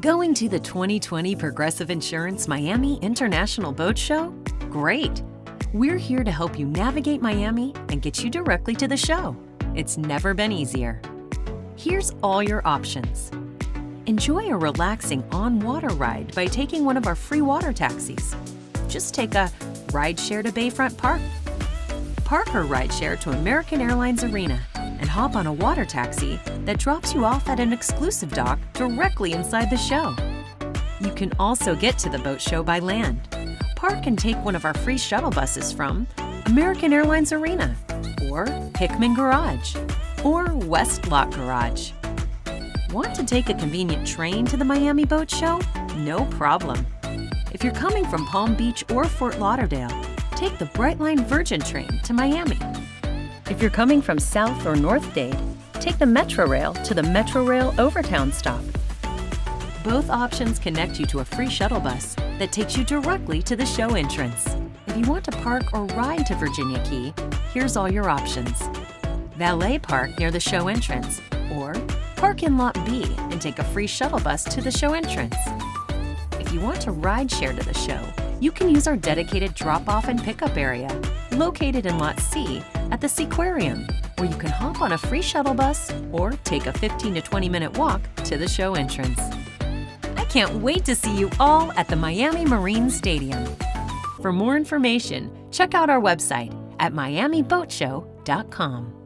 Going to the 2020 Progressive Insurance Miami International Boat Show? Great! We're here to help you navigate Miami and get you directly to the show. It's never been easier. Here's all your options. Enjoy a relaxing on-water ride by taking one of our free water taxis. Just take a rideshare to BAYFRONT Park. Park or rideshare to American Airlines Arena and hop on a water taxi that drops you off at an exclusive dock directly inside the show. You can also get to the boat show by land. Park and take one of our free shuttle buses from American Airlines Arena, or Hickman Garage, or West Lock Garage. Want to take a convenient train to the Miami Boat Show? No problem. If you're coming from Palm Beach or Fort Lauderdale, take the BRIGHTLINE Virgin train to Miami. If you're coming from South or North Dade, take the METRORAIL to the METRORAIL OVERTOWN stop. Both options connect you to a free shuttle bus that takes you directly to the show entrance. If you want to park or ride to Virginia Key, here's all your options. Valet park near the show entrance, or park in Lot B and take a free shuttle bus to the show entrance. If you want to ride share to the show, you can use our dedicated drop-off and pickup area, located in Lot C at the Seaquarium, where you can hop on a free shuttle bus or take a 15 to 20-minute walk to the show entrance. I can't wait to see you all at the Miami Marine Stadium. For more information, check out our website at miamiboatshow.com.